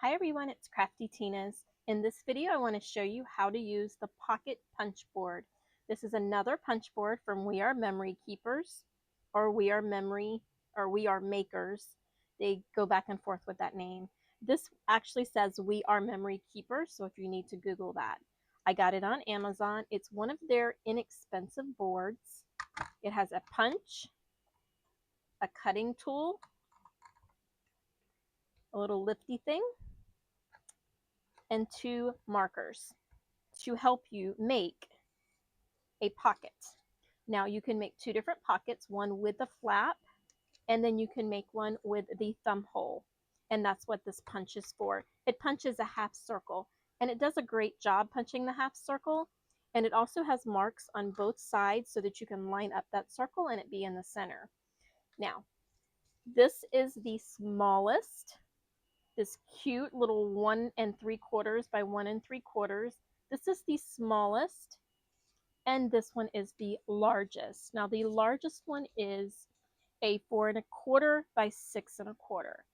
Hi everyone, it's Crafty Tina's. In this video, I want to show you how to use the Pocket Punch Board. This is another punch board from We Are Memory Keepers, or We Are Makers. They go back and forth with that name. This actually says We Are Memory Keepers, so if you need to Google that. I got it on Amazon. It's one of their inexpensive boards. It has a punch, a cutting tool, a little lifty thing, and two markers to help you make a pocket. Now you can make two different pockets, one with a flap, and then you can make one with the thumb hole. And that's what this punch is for. It punches a half circle, and it does a great job punching the half circle. And it also has marks on both sides so that you can line up that circle and it be in the center. Now, this is the smallest, this cute little 1 3/4 by 1 3/4. This is the smallest, and this one is the largest. Now the largest one is a 4 1/4 by 6 1/4.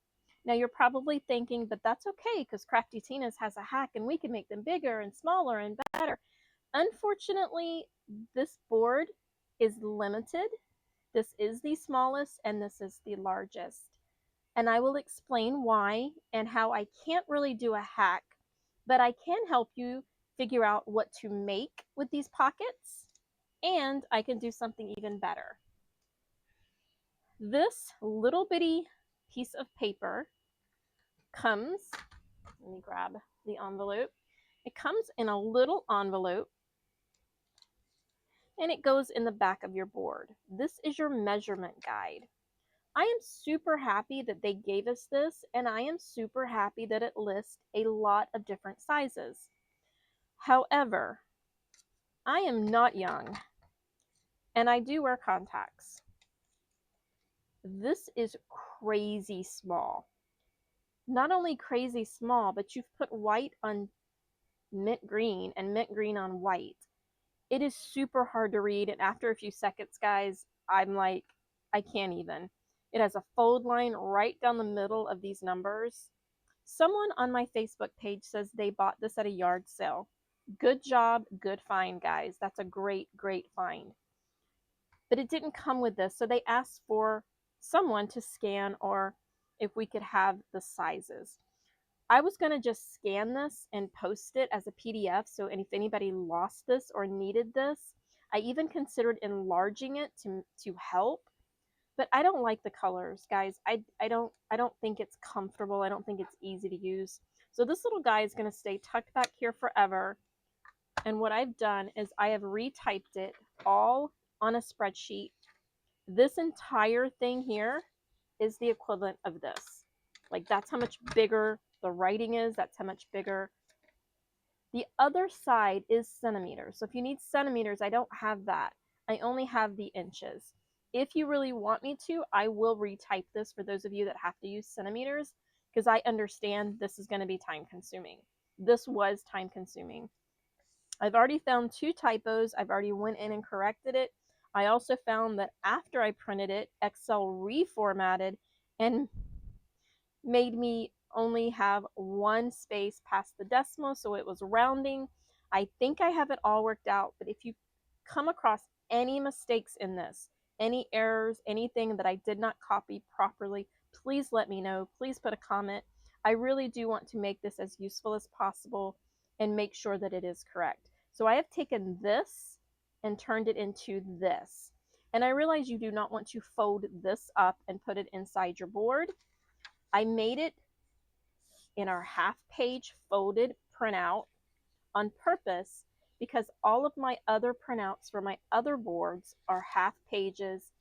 Now you're probably thinking, but that's okay because Crafty Tina's has a hack and we can make them bigger and smaller and better. Unfortunately, this board is limited. This is the smallest and this is the largest. And I will explain why and how I can't really do a hack, but I can help you figure out what to make with these pockets, and I can do something even better. This little bitty piece of paper comes, let me grab the envelope. It comes in a little envelope and it goes in the back of your board. This is your measurement guide. I am super happy that they gave us this, and I am super happy that it lists a lot of different sizes. However, I am not young and I do wear contacts. This is crazy small. Not only crazy small, but you've put white on mint green and mint green on white. It is super hard to read, and after a few seconds, guys, I'm like, I can't even. It has a fold line right down the middle of these numbers. Someone on my Facebook page says they bought this at a yard sale. Good job, good find, guys. That's a great, great find. But it didn't come with this, so they asked for someone to scan or if we could have the sizes. I was going to just scan this and post it as a PDF, so if anybody lost this or needed this, I even considered enlarging it to help, but I don't like the colors, guys. I don't think it's comfortable. I don't think it's easy to use. So this little guy is going to stay tucked back here forever. And what I've done is I have retyped it all on a spreadsheet. This entire thing here is the equivalent of this. Like, that's how much bigger the writing is. That's how much bigger. The other side is centimeters. So if you need centimeters, I don't have that. I only have the inches. If you really want me to, I will retype this for those of you that have to use centimeters, because I understand this is going to be time consuming. This was time consuming. I've already found 2 typos. I've already went in and corrected it. I also found that after I printed it, Excel reformatted and made me only have 1 space past the decimal, so it was rounding. I think I have it all worked out, but if you come across any mistakes in this, any errors, anything that I did not copy properly, please let me know. Please put a comment. I really do want to make this as useful as possible and make sure that it is correct. So I have taken this and turned it into this. And I realize you do not want to fold this up and put it inside your board. I made it in our half page folded printout on purpose because all of my other printouts for my other boards are half pages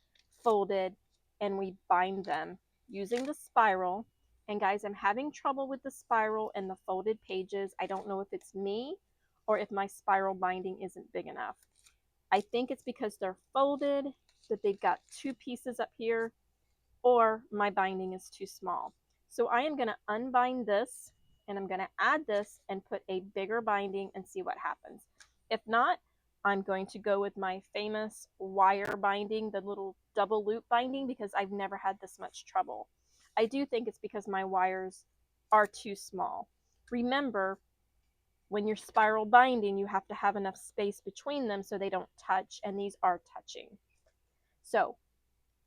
folded, and we bind them using the spiral. And guys, I'm having trouble with the spiral and the folded pages. I don't know if it's me or if my spiral binding isn't big enough. I think it's because they're folded, that they've got 2 pieces up here, or my binding is too small. So I am going to unbind this and I'm going to add this and put a bigger binding and see what happens. If not, I'm going to go with my famous wire binding, the little double loop binding, because I've never had this much trouble. I do think it's because my wires are too small. Remember, when you're spiral binding, you have to have enough space between them so they don't touch, and these are touching. So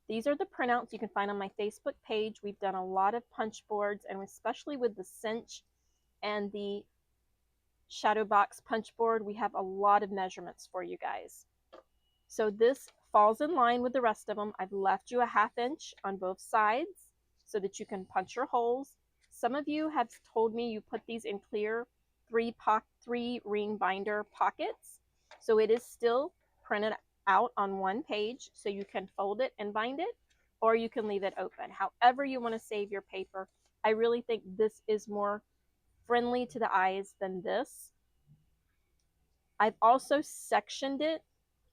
these are the printouts you can find on my Facebook page. We've done a lot of punch boards, and especially with the cinch and the shadow box punch board, we have a lot of measurements for you guys. So this falls in line with the rest of them. I've left you a 1/2 inch on both sides so that you can punch your holes. Some of you have told me you put these in clear 3 ring binder pockets. So it is still printed out on one page, so you can fold it and bind it, or you can leave it open. However you want to save your paper. I really think this is more friendly to the eyes than this. I've also sectioned it.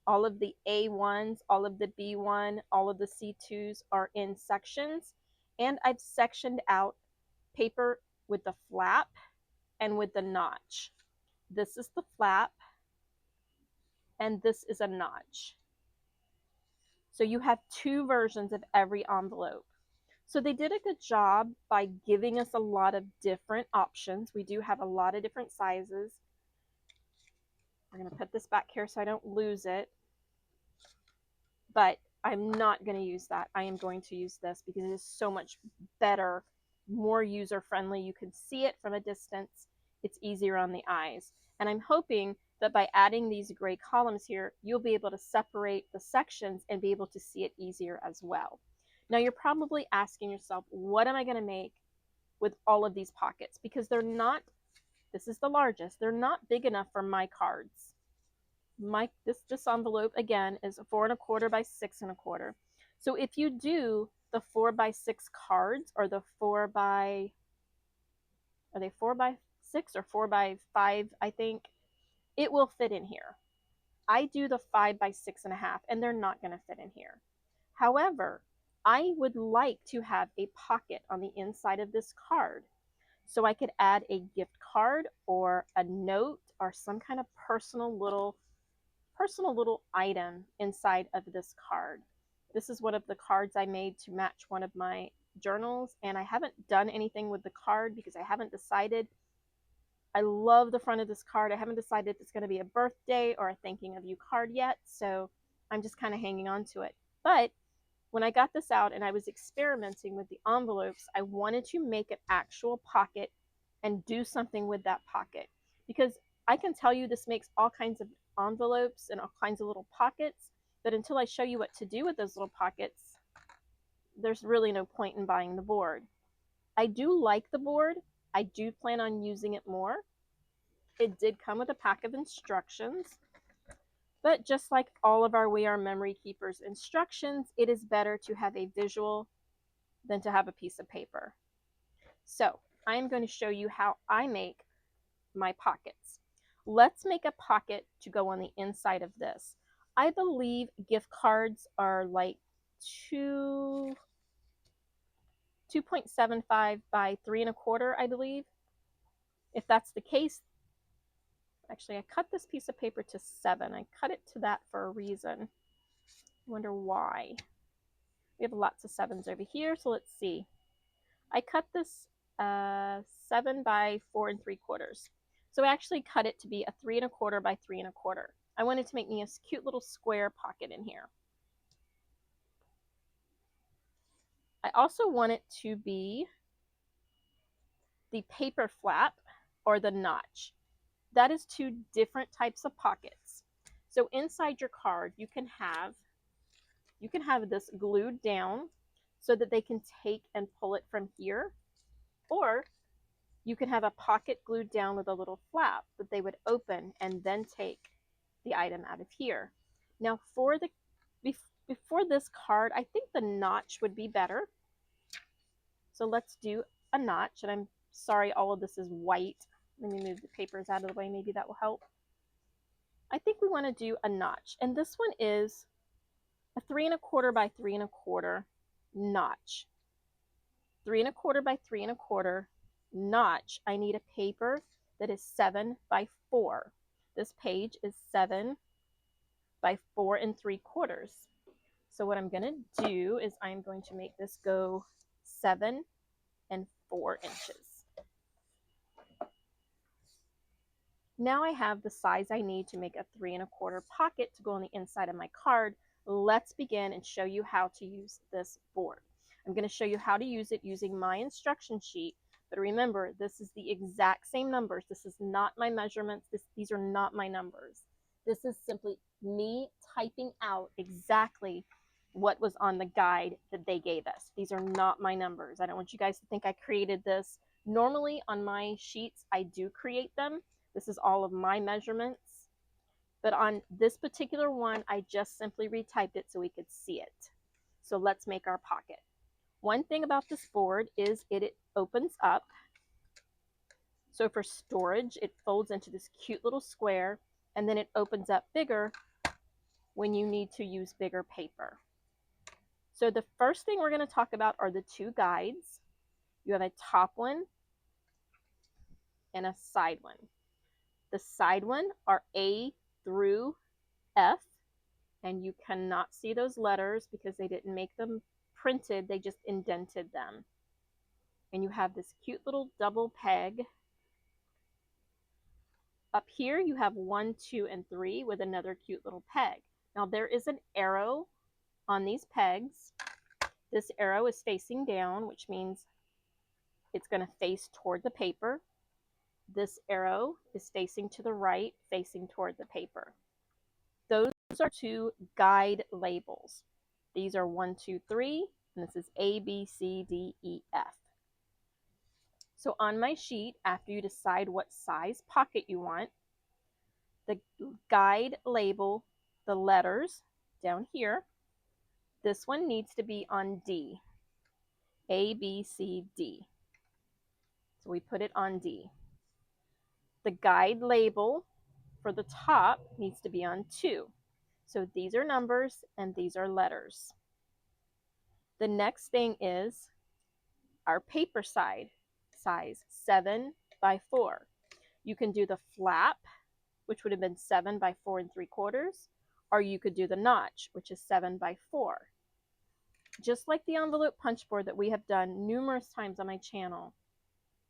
All of the A1s, all of the B1, all of the C2s are in sections. And I've sectioned out paper with the flap and with the notch. This is the flap, and this is a notch. So you have 2 versions of every envelope. So they did a good job by giving us a lot of different options. We do have a lot of different sizes. We're going to put this back here so I don't lose it. But I'm not going to use that. I am going to use this because it is so much better, more user-friendly. You can see it from a distance. It's easier on the eyes. And I'm hoping that by adding these gray columns here, you'll be able to separate the sections and be able to see it easier as well. Now you're probably asking yourself, what am I going to make with all of these pockets? Because they're not, this is the largest, they're not big enough for my cards. This envelope again is 4 1/4 by 6 1/4. So if you do the 4 by 6 cards, or the 4 by, are they 4 by 6 or 4 by 5, I think, it will fit in here. I do the 5 by 6 1/2, and they're not going to fit in here. However, I would like to have a pocket on the inside of this card, so I could add a gift card or a note or some kind of personal little item inside of this card. This is one of the cards I made to match one of my journals, and I haven't done anything with the card because I haven't decided. I love the front of this card. I haven't decided if it's going to be a birthday or a thanking of you card yet, so I'm just kind of hanging on to it. But when I got this out and I was experimenting with the envelopes, I wanted to make an actual pocket and do something with that pocket, because I can tell you this makes all kinds of envelopes and all kinds of little pockets, but until I show you what to do with those little pockets, there's really no point in buying the board. I do like the board. I do plan on using it more. It did come with a pack of instructions, but just like all of our We Are Memory Keepers instructions, it is better to have a visual than to have a piece of paper. So I am going to show you how I make my pockets. Let's make a pocket to go on the inside of this. I believe gift cards are like 2.75 by 3 1/4, I believe. If that's the case, actually I cut this piece of paper to 7. I cut it to that for a reason. I wonder why. We have lots of 7s over here, so let's see. I cut this 7 by 4 3/4. So I actually cut it to be a 3 1/4 by 3 1/4. I wanted to make me a cute little square pocket in here. I also want it to be the paper flap or the notch. That is 2 different types of pockets. So inside your card, you can have this glued down so that they can take and pull it from here, or you can have a pocket glued down with a little flap that they would open and then take the item out of here. Now before this card, I think the notch would be better. So let's do a notch, and I'm sorry all of this is white. Let me move the papers out of the way, maybe that will help. I think we want to do a notch, and this one is a 3 1/4 by 3 1/4 notch. 3 1/4 by 3 1/4 notch. I need a paper that is 7 by 4. This page is 7 by 4 3/4. So what I'm going to do is I'm going to make this go 7 and 4 inches. Now I have the size I need to make a 3 1/4 pocket to go on the inside of my card. Let's begin and show you how to use this board. I'm going to show you how to use it using my instruction sheet, but remember, this is the exact same numbers. This is not my measurements. These are not my numbers. This is simply me typing out exactly what was on the guide that they gave us. These are not my numbers. I don't want you guys to think I created this. Normally on my sheets, I do create them. This is all of my measurements. But on this particular one, I just simply retyped it so we could see it. So let's make our pocket. One thing about this board is it opens up. So for storage, it folds into this cute little square, and then it opens up bigger when you need to use bigger paper. So the first thing we're going to talk about are the two guides. You have a top one and a side one. The side one are A through F, and you cannot see those letters because they didn't make them printed, they just indented them. And you have this cute little double peg. Up here you have 1, 2, and 3 with another cute little peg. Now there is an arrow on these pegs. This arrow is facing down, which means it's going to face toward the paper. This arrow is facing to the right, facing toward the paper. Those are two guide labels. These are 1, 2, 3, and this is A, B, C, D, E, F. So on my sheet, after you decide what size pocket you want, the guide label, the letters down here, this one needs to be on D. A, B, C, D. So we put it on D. The guide label for the top needs to be on 2. So these are numbers and these are letters. The next thing is our paper size 7 by 4. You can do the flap, which would have been 7 by 4 3/4, or you could do the notch, which is 7 by 4. Just like the envelope punch board that we have done numerous times on my channel,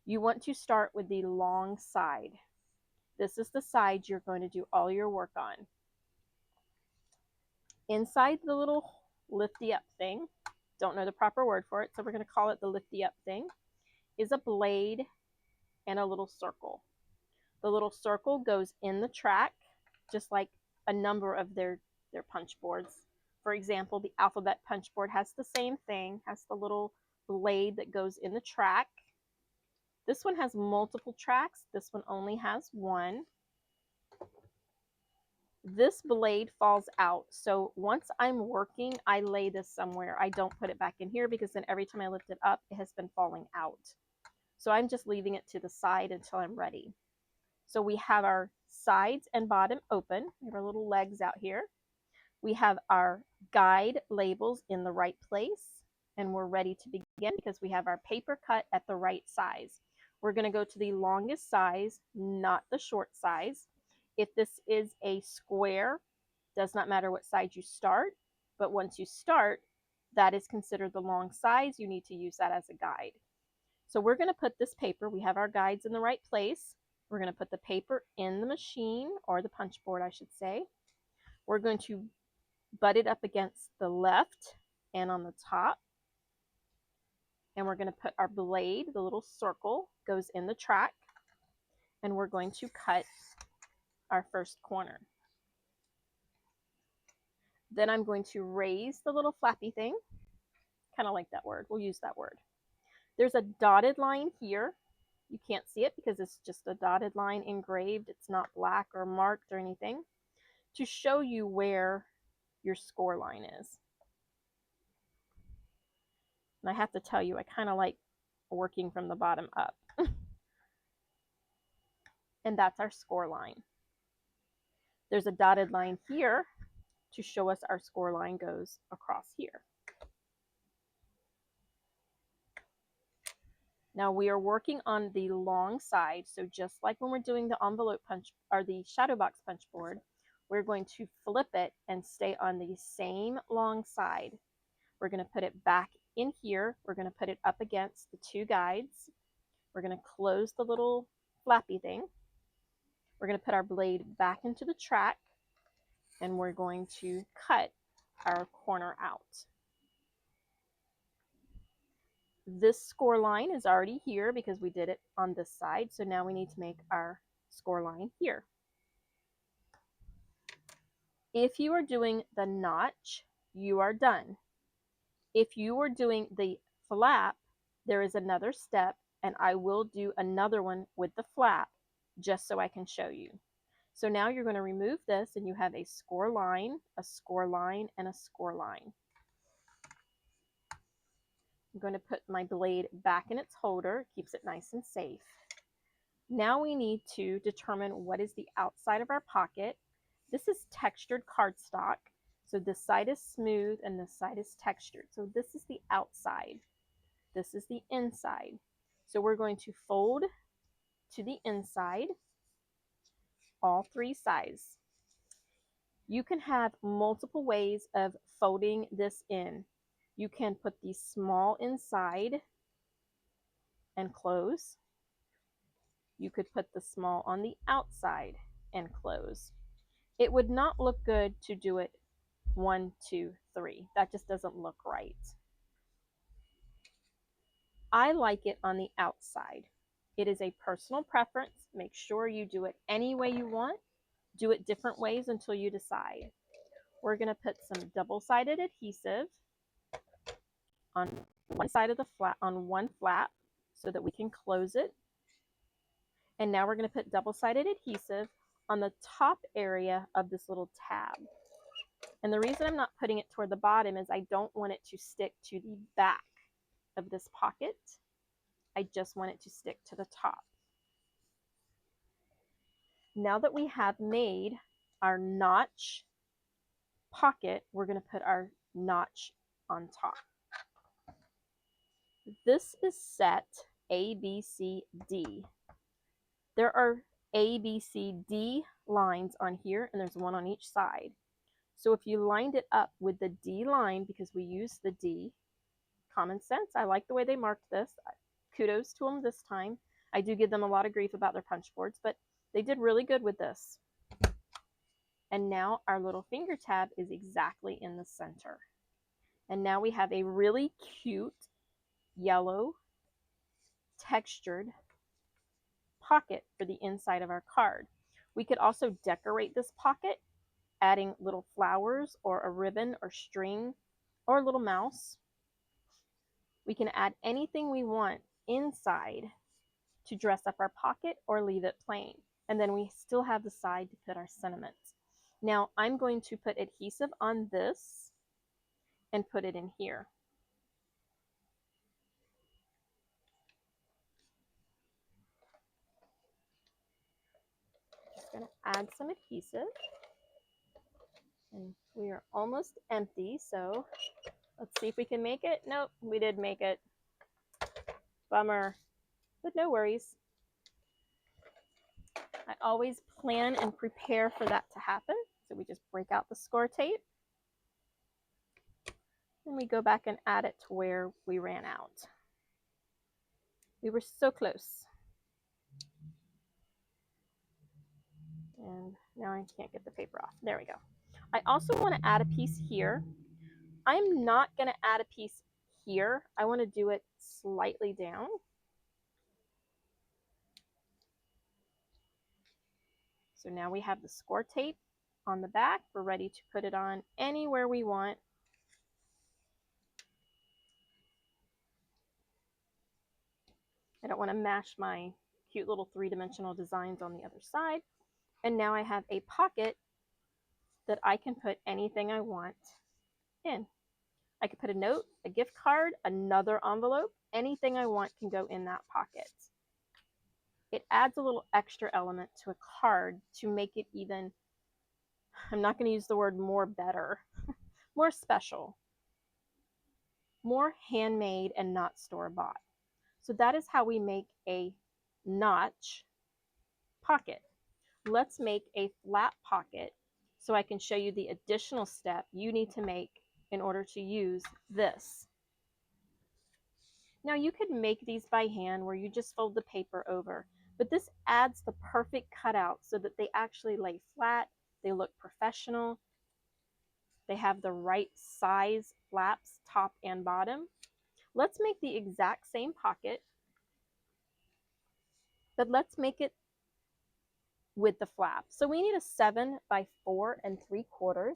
you want to start with the long side. This is the side you're going to do all your work on. Inside the little lifty up thing, don't know the proper word for it, so we're going to call it the lifty up thing, is a blade and a little circle. The little circle goes in the track, just like a number of their punch boards. For example, the alphabet punch board has the same thing, has the little blade that goes in the track. This one has multiple tracks. This one only has one. This blade falls out. So once I'm working, I lay this somewhere. I don't put it back in here because then every time I lift it up, it has been falling out. So I'm just leaving it to the side until I'm ready. So we have our sides and bottom open. We have our little legs out here. We have our guide labels in the right place, and we're ready to begin because we have our paper cut at the right size. We're going to go to the longest size, not the short size. If this is a square, does not matter what size you start, but once you start, that is considered the long size. You need to use that as a guide. So we're going to put this paper, we have our guides in the right place. We're going to put the paper in the machine, or the punch board, I should say. We're going to butt it up against the left and on the top. And we're going to put our blade, the little circle, goes in the track. And we're going to cut our first corner. Then I'm going to raise the little flappy thing. Kind of like that word. We'll use that word. There's a dotted line here. You can't see it because it's just a dotted line engraved. It's not black or marked or anything, to show you where your score line is. And I have to tell you, I kind of like working from the bottom up. And that's our score line. There's a dotted line here to show us our score line goes across here. Now we are working on the long side, so just like when we're doing the envelope punch or the shadow box punch board, we're going to flip it and stay on the same long side. We're going to put it back in here. We're going to put it up against the two guides. We're going to close the little flappy thing. We're going to put our blade back into the track and we're going to cut our corner out. This score line is already here because we did it on this side. So now we need to make our score line here. If you are doing the notch, you are done. If you are doing the flap, there is another step, and I will do another one with the flap just so I can show you. So now you're going to remove this and you have a score line, a score line, and a score line. I'm going to put my blade back in its holder, keeps it nice and safe. Now we need to determine what is the outside of our pocket. This is textured cardstock. So this side is smooth and this side is textured. So this is the outside. This is the inside. So we're going to fold to the inside, all three sides. You can have multiple ways of folding this in. You can put the small inside and close. You could put the small on the outside and close. It would not look good to do it 1, 2, 3. That just doesn't look right. I like it on the outside. It is a personal preference. Make sure you do it any way you want. Do it different ways until you decide. We're going to put some double-sided adhesive on one side of the flap, on one flap, so that we can close it. And now we're going to put double-sided adhesive on the top area of this little tab. And the reason I'm not putting it toward the bottom is I don't want it to stick to the back of this pocket. I just want it to stick to the top. Now that we have made our notch pocket, we're going to put our notch on top. This is set A, B, C, D. There are A, B, C, D lines on here, and there's one on each side. So if you lined it up with the D line, because we use the D, common sense, I like the way they marked this. Kudos to them this time. I do give them a lot of grief about their punch boards, but they did really good with this. And now our little finger tab is exactly in the center. And now we have a really cute yellow textured pocket for the inside of our card. We could also decorate this pocket, adding little flowers or a ribbon or string or a little mouse. We can add anything we want inside to dress up our pocket or leave it plain. And then we still have the side to put our sentiments. Now I'm going to put adhesive on this and put it in here. Just going to add some adhesive. And we are almost empty, so let's see if we can make it. Nope, we did make it. Bummer, but no worries. I always plan and prepare for that to happen. So we just break out the score tape. And we go back and add it to where we ran out. We were so close. And now I can't get the paper off. There we go. I also want to add a piece here. I'm not going to add a piece here. I want to do it slightly down. So now we have the score tape on the back. We're ready to put it on anywhere we want. I don't want to mash my cute little three-dimensional designs on the other side. And now I have a pocket that I can put anything I want in. I could put a note, a gift card, another envelope, anything I want can go in that pocket. It adds a little extra element to a card to make it even, I'm not going to use the word more better, more special, more handmade and not store-bought. So that is how we make a notch pocket. Let's make a flat pocket so I can show you the additional step you need to make in order to use this. Now you could make these by hand where you just fold the paper over, But this adds the perfect cutout so that they actually lay flat, they look professional, they have the right size flaps, top and bottom. Let's make the exact same pocket, but let's make it with the flap. So we need a 7 by 4 3/4.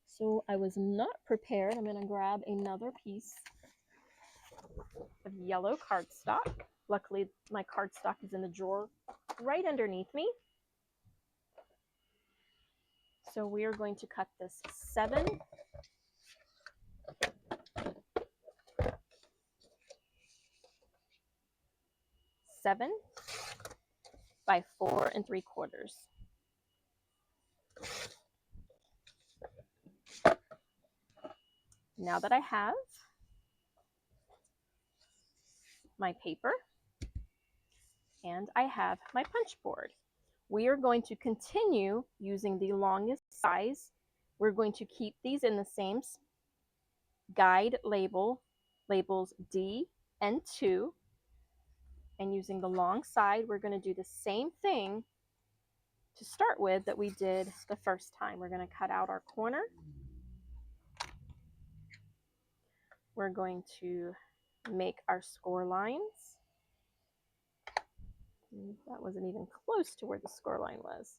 So I was not prepared. I'm going to grab another piece of yellow cardstock. Luckily, my cardstock is in the drawer right underneath me. So we are going to cut this 7 by 4 3/4. Now that I have my paper and I have my punch board, we are going to continue using the longest size. We're going to keep these in the same guide labels D and 2. And using the long side, we're going to do the same thing to start with that we did the first time. We're going to cut out our corner. We're going to make our score lines. That wasn't even close to where the score line was.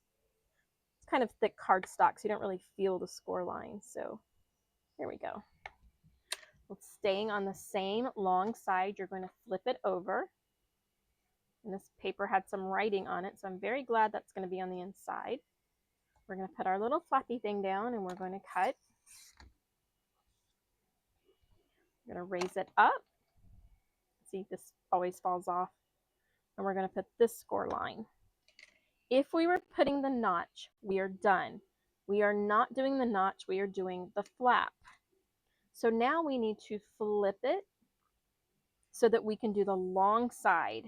It's kind of thick cardstock, so you don't really feel the score line. So there we go. Well, staying on the same long side, you're going to flip it over. And this paper had some writing on it, so I'm very glad that's going to be on the inside. We're going to put our little flappy thing down and we're going to cut. We're going to raise it up. See, this always falls off. And we're going to put this score line. If we were putting the notch, we are done. We are not doing the notch, we are doing the flap. So now we need to flip it so that we can do the long side,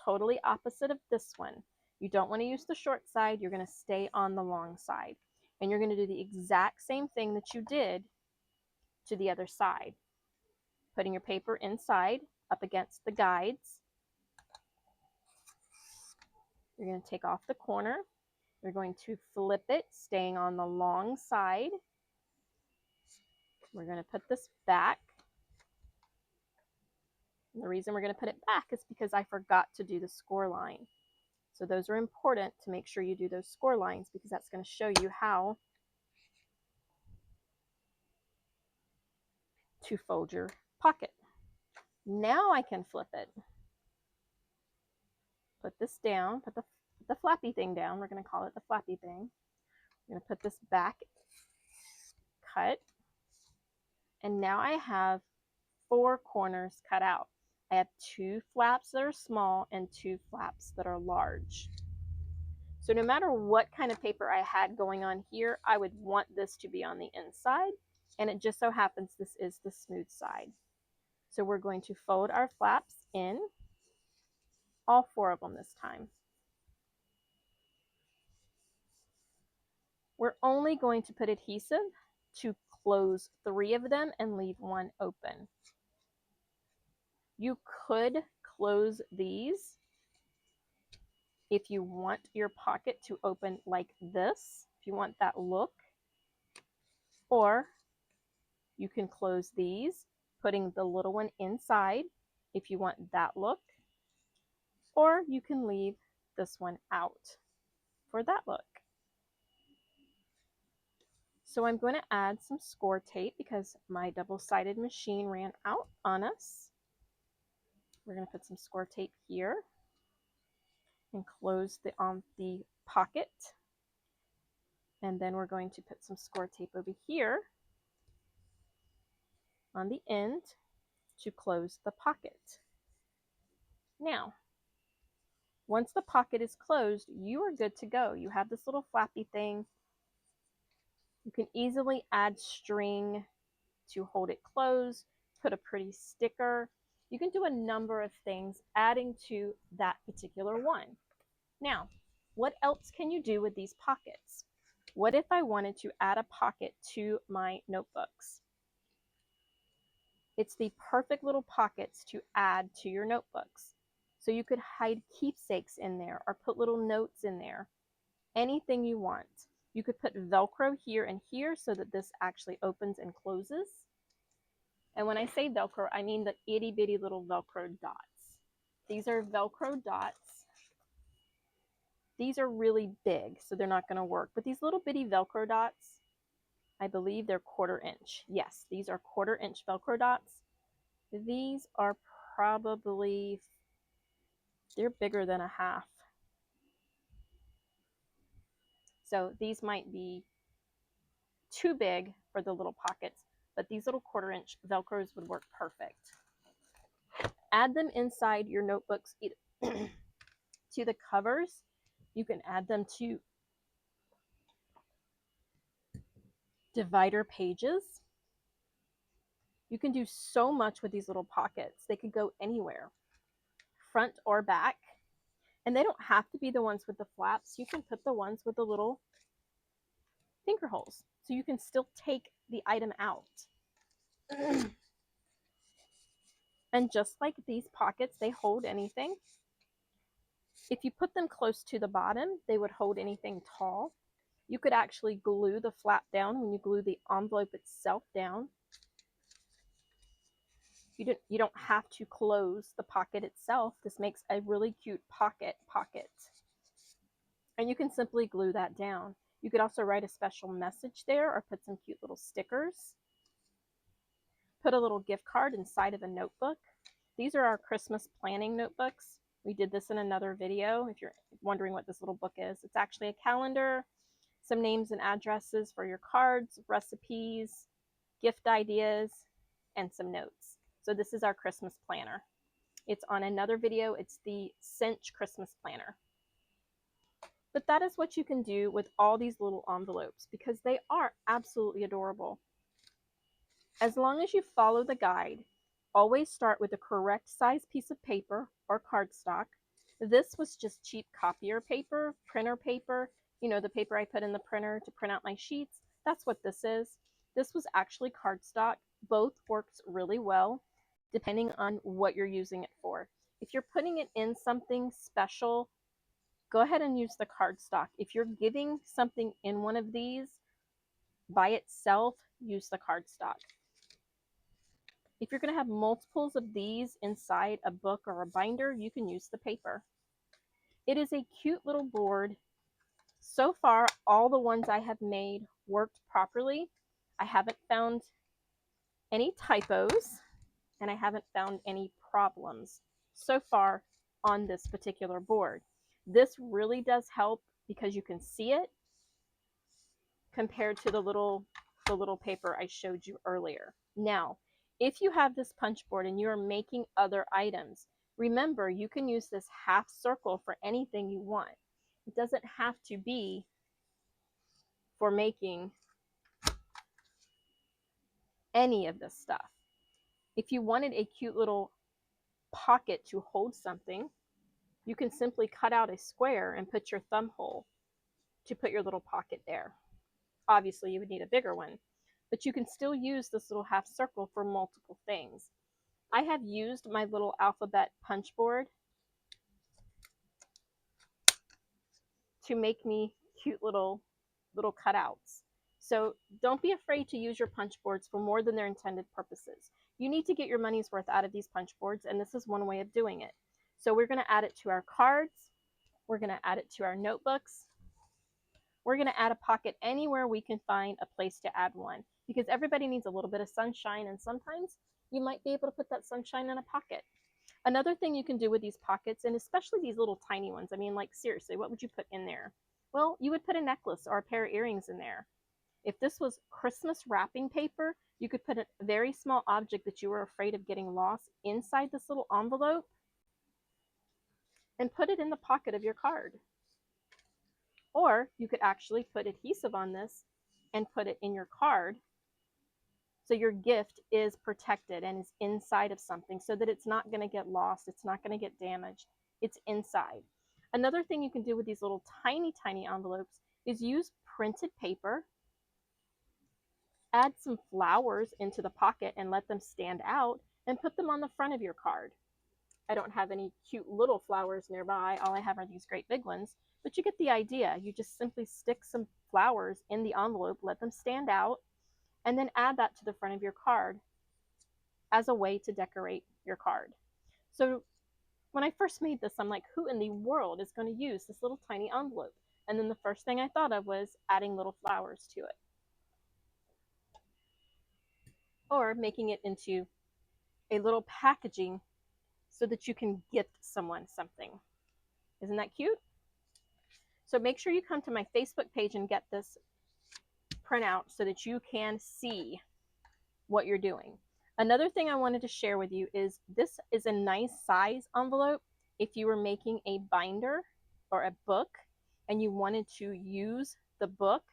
totally opposite of this one. You don't want to use the short side, you're going to stay on the long side. And you're going to do the exact same thing that you did to the other side. Putting your paper inside, up against the guides. You're going to take off the corner. You're going to flip it, staying on the long side. We're going to put this back. And the reason we're going to put it back is because I forgot to do the score line. So those are important to make sure you do those score lines, because that's going to show you how to fold your pocket. Now I can flip it. Put this down, put the flappy thing down. We're going to call it the flappy thing. I'm going to put this back, cut, and now I have 4 corners cut out. I have 2 flaps that are small and 2 flaps that are large. So no matter what kind of paper I had going on here, I would want this to be on the inside, and it just so happens this is the smooth side. So we're going to fold our flaps in, all 4 of them this time. We're only going to put adhesive to close 3 of them and leave 1 open. You could close these if you want your pocket to open like this, if you want that look, or you can close these, putting the little one inside if you want that look, or you can leave this one out for that look. So I'm going to add some score tape because my double-sided machine ran out on us. We're going to put some score tape here and close the pocket. And then we're going to put some score tape over here on the end to close the pocket. Now, once the pocket is closed, you are good to go. You have this little flappy thing. You can easily add string to hold it closed, put a pretty sticker. You can do a number of things adding to that particular one. Now, what else can you do with these pockets? What if I wanted to add a pocket to my notebooks? It's the perfect little pockets to add to your notebooks. So you could hide keepsakes in there or put little notes in there, anything you want. You could put Velcro here and here so that this actually opens and closes. And when I say Velcro, I mean the itty bitty little Velcro dots. These are Velcro dots. These are really big, so they're not going to work. But these little bitty Velcro dots, I believe they're 1/4 inch. Yes, these are 1/4 inch Velcro dots. These are probably, they're bigger than a half. So these might be too big for the little pockets, but these little 1/4 inch Velcros would work perfect. Add them inside your notebooks to the covers. You can add them to divider pages. You can do so much with these little pockets. They could go anywhere, front or back. And they don't have to be the ones with the flaps. You can put the ones with the little finger holes, so you can still take the item out. And just like these pockets, they hold anything. If you put them close to the bottom, they would hold anything tall. You could actually glue the flap down when you glue the envelope itself down. You don't have to close the pocket itself. This makes a really cute pocket. And you can simply glue that down. You could also write a special message there or put some cute little stickers. Put a little gift card inside of a notebook. These are our Christmas planning notebooks. We did this in another video. If you're wondering what this little book is, it's actually a calendar, some names and addresses for your cards, recipes, gift ideas, and some notes. So this is our Christmas planner. It's on another video. It's the Cinch Christmas Planner. But that is what you can do with all these little envelopes because they are absolutely adorable. As long as you follow the guide, always start with the correct size piece of paper or cardstock. This was just cheap copier paper, printer paper, you know, the paper I put in the printer to print out my sheets. That's what this is. This was actually cardstock. Both works really well depending on what you're using it for. If you're putting it in something special, go ahead and use the cardstock. If you're giving something in one of these by itself, use the cardstock. If you're going to have multiples of these inside a book or a binder, you can use the paper. It is a cute little board. So far, all the ones I have made worked properly. I haven't found any typos, and I haven't found any problems so far on this particular board. This really does help because you can see it compared to the little paper I showed you earlier. Now, if you have this punch board and you're making other items, remember you can use this half circle for anything you want. It doesn't have to be for making any of this stuff. If you wanted a cute little pocket to hold something, you can simply cut out a square and put your thumb hole to put your little pocket there. Obviously, you would need a bigger one, but you can still use this little half circle for multiple things. I have used my little alphabet punch board to make me cute little cutouts. So don't be afraid to use your punch boards for more than their intended purposes. You need to get your money's worth out of these punch boards, and this is one way of doing it. So we're going to add it to our cards. We're going to add it to our notebooks. We're going to add a pocket anywhere we can find a place to add one, because everybody needs a little bit of sunshine, and sometimes you might be able to put that sunshine in a pocket. Another thing you can do with these pockets, and especially these little tiny ones, I mean, like seriously, what would you put in there? Well, you would put a necklace or a pair of earrings in there. If this was Christmas wrapping paper, you could put a very small object that you were afraid of getting lost inside this little envelope and put it in the pocket of your card. Or you could actually put adhesive on this and put it in your card so your gift is protected and is inside of something so that it's not going to get lost, it's not going to get damaged, it's inside. Another thing you can do with these little tiny envelopes is use printed paper, add some flowers into the pocket and let them stand out, and put them on the front of your card. I don't have any cute little flowers nearby. All I have are these great big ones. But you get the idea. You just simply stick some flowers in the envelope, let them stand out, and then add that to the front of your card as a way to decorate your card. So when I first made this, I'm like, who in the world is going to use this little tiny envelope? And then the first thing I thought of was adding little flowers to it, or making it into a little packaging so that you can gift someone something. Isn't that cute? So make sure you come to my Facebook page and get this printout so that you can see what you're doing. Another thing I wanted to share with you is this is a nice size envelope if you were making a binder or a book and you wanted to use the book.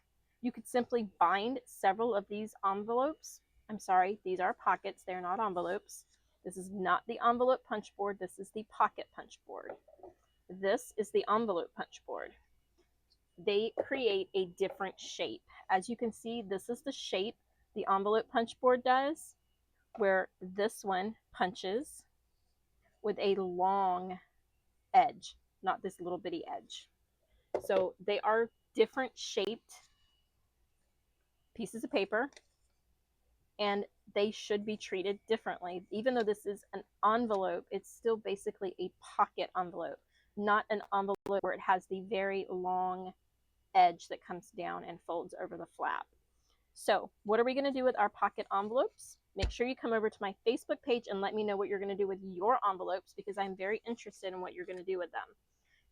You could simply bind several of these envelopes. I'm sorry, these are pockets, they're not envelopes. This is not the envelope punch board, this is the pocket punch board. This is the envelope punch board. They create a different shape. As you can see, this is the shape the envelope punch board does, where this one punches with a long edge, not this little bitty edge. So they are different shaped pieces of paper, and they should be treated differently. Even though this is an envelope, it's still basically a pocket envelope, not an envelope where it has the very long edge that comes down and folds over the flap. So what are we going to do with our pocket envelopes? Make sure you come over to my Facebook page and let me know what you're going to do with your envelopes, because I'm very interested in what you're going to do with them.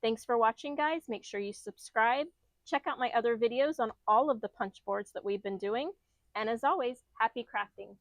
Thanks for watching, guys. Make sure you subscribe. Check out my other videos on all of the punch boards that we've been doing. And as always, happy crafting.